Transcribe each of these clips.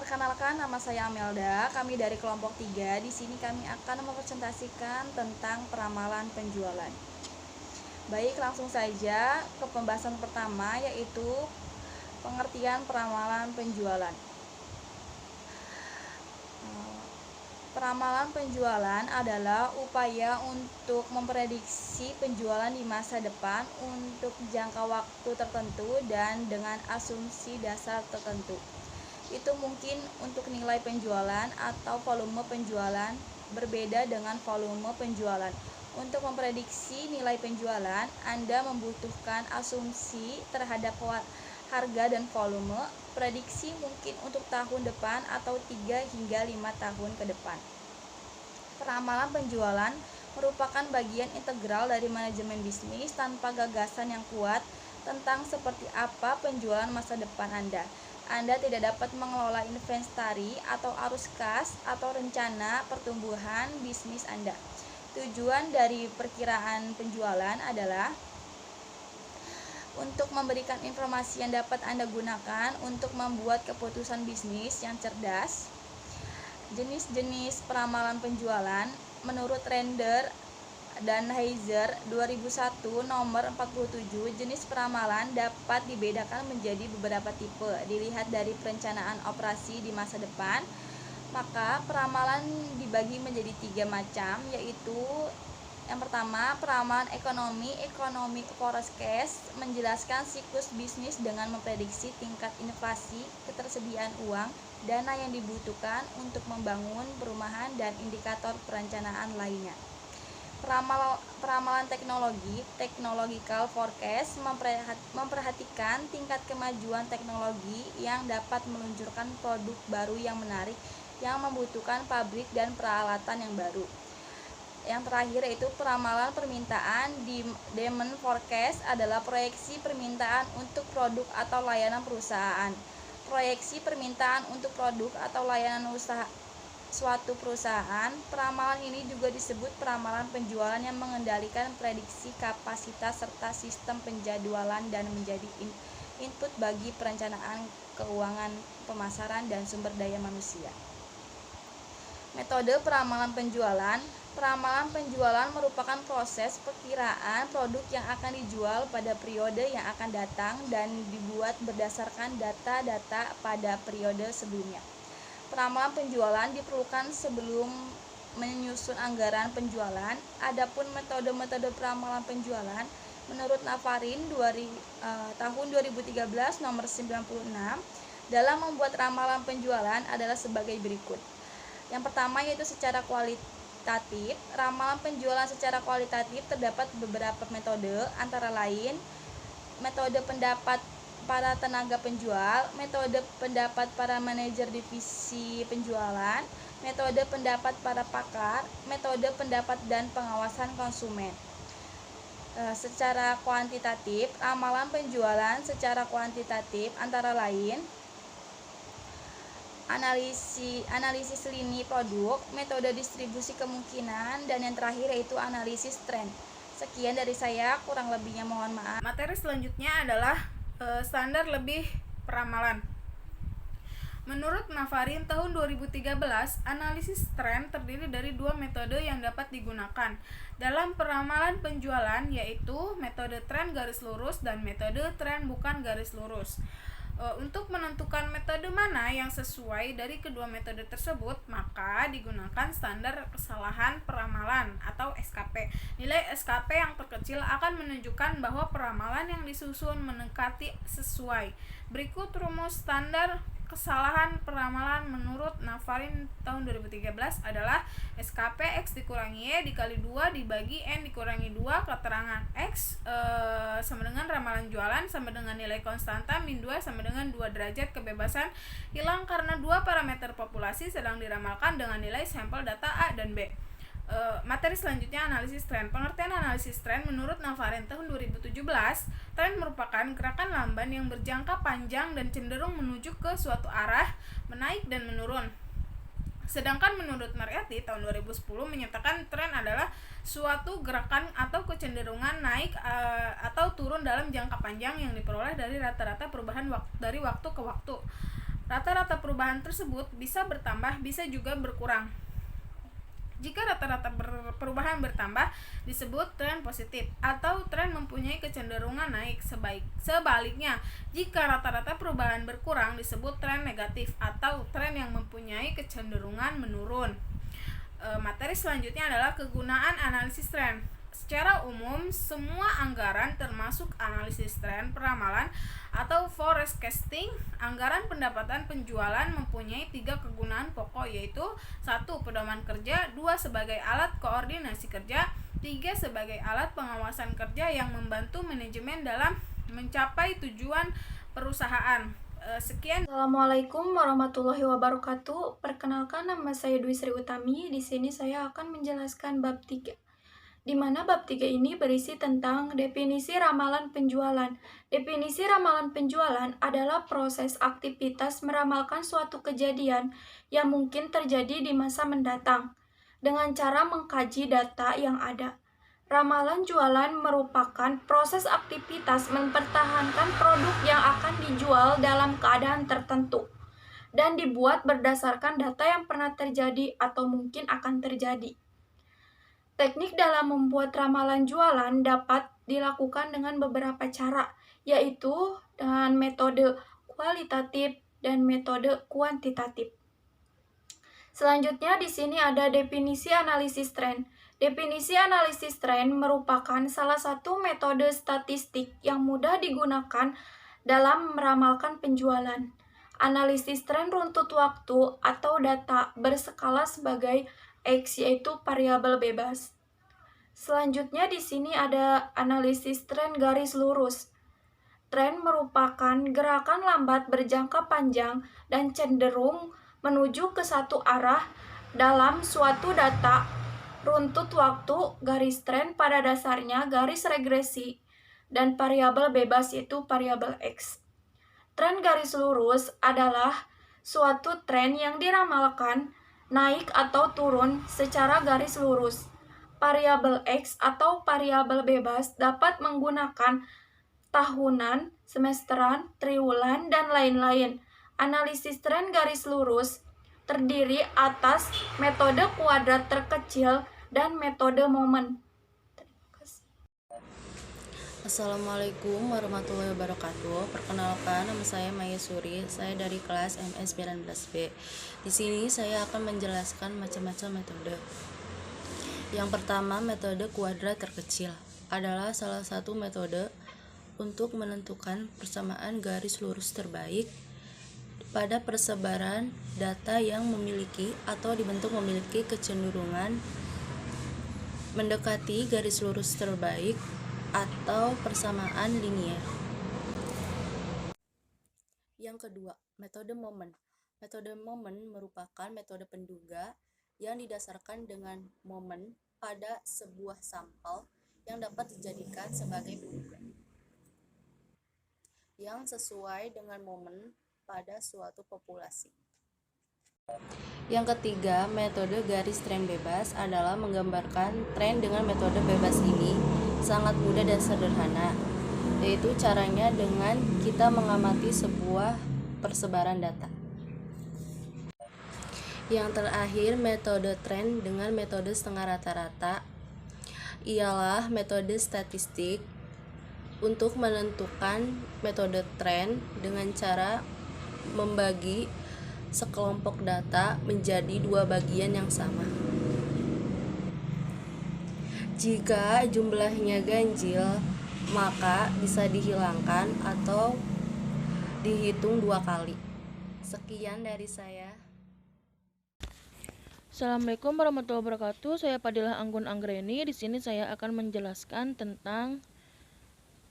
Perkenalkan, nama saya Amelda. Kami dari kelompok 3. Di sini kami akan mempresentasikan tentang peramalan penjualan. Baik, langsung saja ke pembahasan pertama, yaitu pengertian peramalan penjualan. Peramalan penjualan adalah upaya untuk memprediksi penjualan di masa depan untuk jangka waktu tertentu dan dengan asumsi dasar tertentu. Itu mungkin untuk nilai penjualan atau volume penjualan berbeda dengan volume penjualan. Untuk memprediksi nilai penjualan, Anda membutuhkan asumsi terhadap harga dan volume. Prediksi mungkin untuk tahun depan atau 3 hingga 5 tahun ke depan. Peramalan penjualan merupakan bagian integral dari manajemen bisnis tanpa gagasan yang kuat tentang seperti apa penjualan masa depan Anda. Anda tidak dapat mengelola investasi atau arus kas atau rencana pertumbuhan bisnis Anda. Tujuan dari perkiraan penjualan adalah untuk memberikan informasi yang dapat Anda gunakan untuk membuat keputusan bisnis yang cerdas. Jenis-jenis peramalan penjualan menurut Render dan Heiser 2001 nomor 47, jenis peramalan dapat dibedakan menjadi beberapa tipe. Dilihat dari perencanaan operasi di masa depan, maka peramalan dibagi menjadi 3 macam, yaitu yang pertama, peramalan ekonomi forecast menjelaskan siklus bisnis dengan memprediksi tingkat inflasi, ketersediaan uang, dana yang dibutuhkan untuk membangun perumahan, dan indikator perencanaan lainnya. Peramalan technological forecast memperhatikan tingkat kemajuan teknologi yang dapat meluncurkan produk baru yang menarik yang membutuhkan pabrik dan peralatan yang baru. Yang terakhir yaitu peramalan permintaan. Demand forecast adalah proyeksi permintaan untuk produk atau layanan perusahaan. Proyeksi permintaan untuk produk atau layanan usaha suatu perusahaan. Peramalan ini juga disebut peramalan penjualan yang mengendalikan prediksi kapasitas serta sistem penjadwalan dan menjadi input bagi perencanaan keuangan, pemasaran, dan sumber daya manusia. Metode peramalan penjualan. Peramalan penjualan merupakan proses perkiraan produk yang akan dijual pada periode yang akan datang dan dibuat berdasarkan data-data pada periode sebelumnya. Peramalan penjualan diperlukan sebelum menyusun anggaran penjualan. Adapun metode-metode peramalan penjualan menurut Navarin tahun 2013 nomor 96 dalam membuat ramalan penjualan adalah sebagai berikut. Yang pertama yaitu secara kualitatif. Ramalan penjualan secara kualitatif terdapat beberapa metode, antara lain metode pendapat para tenaga penjual, metode pendapat para manajer divisi penjualan, metode pendapat para pakar, metode pendapat dan pengawasan konsumen. Secara kuantitatif, ramalan penjualan secara kuantitatif antara lain analisis lini produk, metode distribusi kemungkinan, dan yang terakhir yaitu analisis tren. Sekian dari saya, kurang lebihnya mohon maaf. Materi selanjutnya adalah standar lebih peramalan. Menurut Navarin tahun 2013, analisis tren terdiri dari 2 metode yang dapat digunakan dalam peramalan penjualan, yaitu metode tren garis lurus dan metode tren bukan garis lurus. Untuk menentukan metode mana yang sesuai dari kedua metode tersebut, maka digunakan standar kesalahan peramalan atau SKP. Nilai SKP yang terkecil akan menunjukkan bahwa peramalan yang disusun mendekati sesuai. Berikut rumus standar kesalahan peramalan menurut Navarin tahun 2013 adalah SKP X dikurangi Y dikali 2 dibagi N dikurangi 2. Keterangan X sama dengan ramalan jualan sama dengan nilai konstanta min 2 sama dengan 2 derajat kebebasan hilang karena 2 parameter populasi sedang diramalkan dengan nilai sampel data A dan B. Materi selanjutnya analisis tren. Pengertian analisis tren menurut Navarin tahun 2017, tren merupakan gerakan lamban yang berjangka panjang dan cenderung menuju ke suatu arah, menaik dan menurun. Sedangkan menurut Marietti tahun 2010 menyatakan tren adalah suatu gerakan atau kecenderungan naik atau turun dalam jangka panjang yang diperoleh dari rata-rata perubahan dari waktu ke waktu. Rata-rata perubahan tersebut bisa bertambah, bisa juga berkurang. Jika rata-rata perubahan bertambah, disebut tren positif atau tren mempunyai kecenderungan naik. Sebaliknya, jika rata-rata perubahan berkurang, disebut tren negatif atau tren yang mempunyai kecenderungan menurun. Materi selanjutnya adalah kegunaan analisis tren. Secara umum, semua anggaran termasuk analisis tren peramalan atau forecasting, anggaran pendapatan penjualan mempunyai 3 kegunaan pokok, yaitu 1. Pedoman kerja, 2. Sebagai alat koordinasi kerja, 3. Sebagai alat pengawasan kerja yang membantu manajemen dalam mencapai tujuan perusahaan. Sekian. Assalamualaikum warahmatullahi wabarakatuh. Perkenalkan, nama saya Dwi Sri Utami. Di sini saya akan menjelaskan bab 3. Di mana bab 3 ini berisi tentang definisi ramalan penjualan. Definisi ramalan penjualan adalah proses aktivitas meramalkan suatu kejadian yang mungkin terjadi di masa mendatang dengan cara mengkaji data yang ada. Ramalan jualan merupakan proses aktivitas mempertahankan produk yang akan dijual dalam keadaan tertentu dan dibuat berdasarkan data yang pernah terjadi atau mungkin akan terjadi. Teknik dalam membuat ramalan jualan dapat dilakukan dengan beberapa cara, yaitu dengan metode kualitatif dan metode kuantitatif. Selanjutnya di sini ada definisi analisis tren. Definisi analisis tren merupakan salah satu metode statistik yang mudah digunakan dalam meramalkan penjualan. Analisis tren runtut waktu atau data berskala sebagai X, yaitu variabel bebas. Selanjutnya di sini ada analisis tren garis lurus. Tren merupakan gerakan lambat berjangka panjang dan cenderung menuju ke satu arah dalam suatu data runtut waktu. Garis tren pada dasarnya garis regresi dan variabel bebas, yaitu variabel X. Tren garis lurus adalah suatu tren yang diramalkan naik atau turun secara garis lurus. Variabel X atau variabel bebas dapat menggunakan tahunan, semesteran, triwulan, dan lain-lain. Analisis tren garis lurus terdiri atas metode kuadrat terkecil dan metode momen. Assalamualaikum warahmatullahi wabarakatuh. Perkenalkan, nama saya Maya Suri. Saya dari kelas MS 19B. Di sini saya akan menjelaskan macam-macam metode. Yang pertama, metode kuadrat terkecil adalah salah satu metode untuk menentukan persamaan garis lurus terbaik pada persebaran data yang memiliki atau dibentuk memiliki kecenderungan mendekati garis lurus terbaik atau persamaan linier. Yang kedua, metode momen. Metode momen merupakan metode penduga yang didasarkan dengan momen pada sebuah sampel yang dapat dijadikan sebagai penduga yang sesuai dengan momen pada suatu populasi. Yang ketiga, metode garis tren bebas adalah menggambarkan tren dengan metode bebas ini sangat mudah dan sederhana, yaitu caranya dengan kita mengamati sebuah persebaran data. Yang terakhir, metode tren dengan metode setengah rata-rata ialah metode statistik untuk menentukan metode tren dengan cara membagi sekelompok data menjadi dua bagian yang sama. Jika jumlahnya ganjil, maka bisa dihilangkan atau dihitung 2 kali. Sekian dari saya. Assalamualaikum warahmatullahi wabarakatuh. Saya Fadilah Anggun Anggreni. Di sini saya akan menjelaskan tentang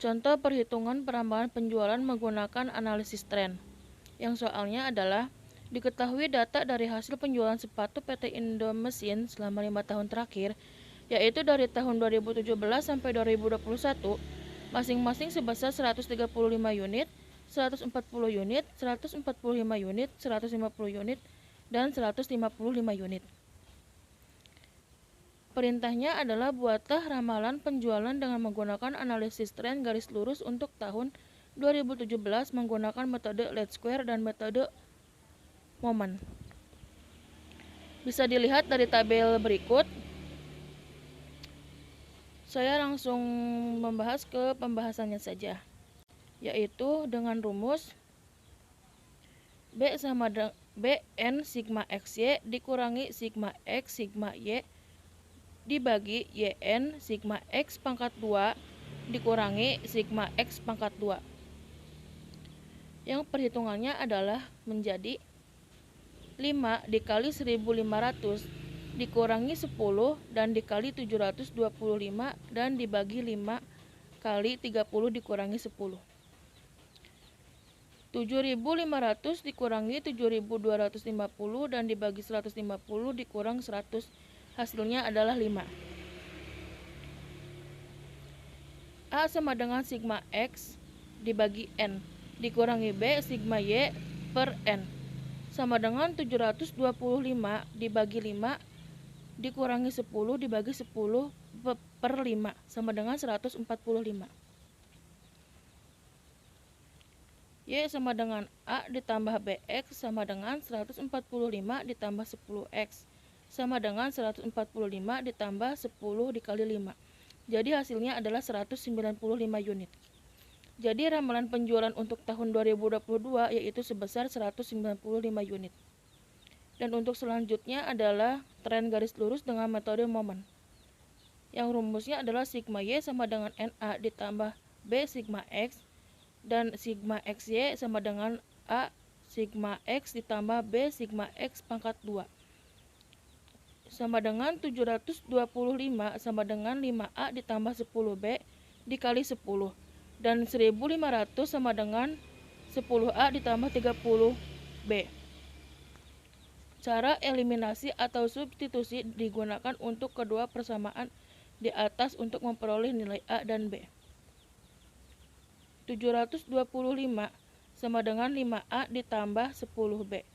contoh perhitungan peramalan penjualan menggunakan analisis tren. Yang soalnya adalah diketahui data dari hasil penjualan sepatu PT Indomesin selama 5 tahun terakhir, yaitu dari tahun 2017 sampai 2021, masing-masing sebesar 135 unit, 140 unit, 145 unit, 150 unit, dan 155 unit. Perintahnya adalah buatlah ramalan penjualan dengan menggunakan analisis tren garis lurus untuk tahun 2017 menggunakan metode least square dan metode momen. Bisa dilihat dari tabel berikut. Saya langsung membahas ke pembahasannya saja, yaitu dengan rumus Bn sigma xy dikurangi sigma x sigma y dibagi Yn sigma x pangkat 2 dikurangi sigma x pangkat 2. Yang perhitungannya adalah menjadi 5 dikali 1500 dikurangi 10 dan dikali 725 dan dibagi 5 kali 30 dikurangi 10. 7.500 dikurangi 7.250 dan dibagi 150 dikurang 100, hasilnya adalah 5. A sama dengan sigma x dibagi n dikurangi B sigma y per n sama dengan 725 dibagi 5 dikurangi 10 dibagi 10 per 5 sama dengan 145. Y sama dengan A ditambah BX sama dengan 145 ditambah 10X sama dengan 145 ditambah 10 dikali 5. Jadi hasilnya adalah 195 unit. Jadi ramalan penjualan untuk tahun 2022 yaitu sebesar 195 unit. Dan untuk selanjutnya adalah tren garis lurus dengan metode momen. Yang rumusnya adalah sigma Y sama dengan NA ditambah B sigma X dan sigma XY sama dengan A sigma X ditambah B sigma X pangkat 2 sama dengan 725 sama dengan 5A ditambah 10B dikali 10 dan 1500 sama dengan 10A ditambah 30B. Cara eliminasi atau substitusi digunakan untuk kedua persamaan di atas untuk memperoleh nilai A dan B. 725 sama dengan 5A ditambah 10B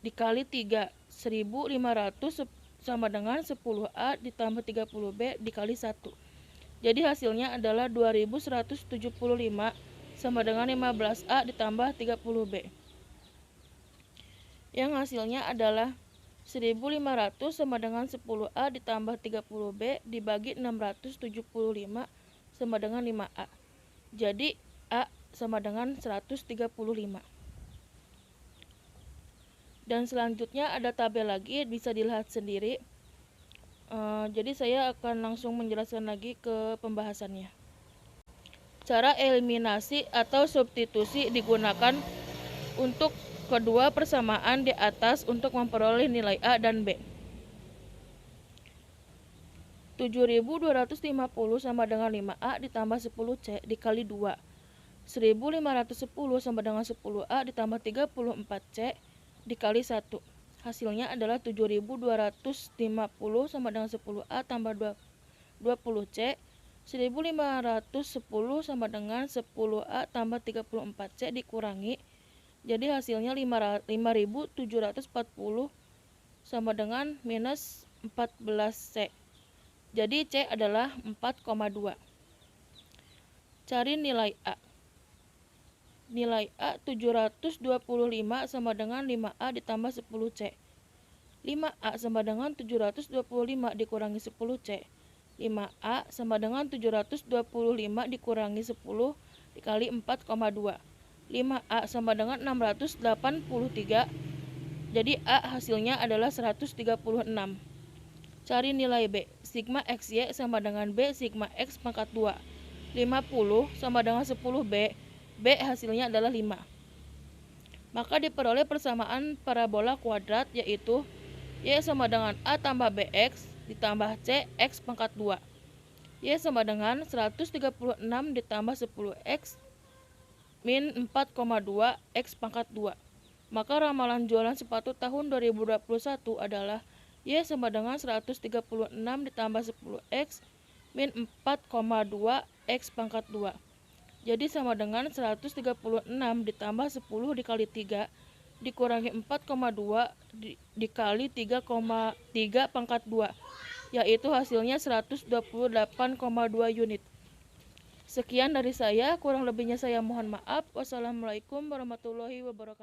dikali 3. 1500 sama dengan 10A ditambah 30B dikali 1. Jadi hasilnya adalah 2175 sama dengan 15A ditambah 30B. Yang hasilnya adalah 1500 sama dengan 10A ditambah 30B dibagi 675 sama dengan 5A. Jadi A sama dengan 135. Dan selanjutnya ada tabel lagi, bisa dilihat sendiri. Jadi saya akan langsung menjelaskan lagi ke pembahasannya. Cara eliminasi atau substitusi digunakan untuk kedua persamaan di atas untuk memperoleh nilai A dan B. 7.250 sama dengan 5A ditambah 10C dikali 2. 1.510 sama dengan 10A ditambah 34C dikali 1. Hasilnya adalah 7.250 sama dengan 10A tambah 20C. 1.510 sama dengan 10A tambah 34C dikurangi. Jadi hasilnya 5.740 sama dengan minus 14C. Jadi C adalah 4,2. Cari nilai A. Nilai A 725 sama dengan 5A ditambah 10C. 5A sama dengan 725 dikurangi 10C. 5A sama dengan 725 dikurangi 10 dikali 4,2. 5A sama dengan 683. Jadi A hasilnya adalah 136. Cari nilai B. Sigma XY sama dengan B sigma X pangkat 2. 50 sama dengan 10B. B hasilnya adalah 5. Maka diperoleh persamaan parabola kuadrat yaitu Y sama dengan A tambah BX ditambah C X pangkat 2. Y sama dengan 136 ditambah 10X min 4,2 X pangkat 2. Maka ramalan jualan sepatu tahun 2021 adalah Y sama dengan 136 ditambah 10X min 4,2 X pangkat 2. Jadi sama dengan 136 ditambah 10 dikali 3 dikurangi 4,2 dikali 3,3 pangkat 2. Yaitu hasilnya 128,2 unit. Sekian dari saya, kurang lebihnya saya mohon maaf. Wassalamualaikum warahmatullahi wabarakatuh.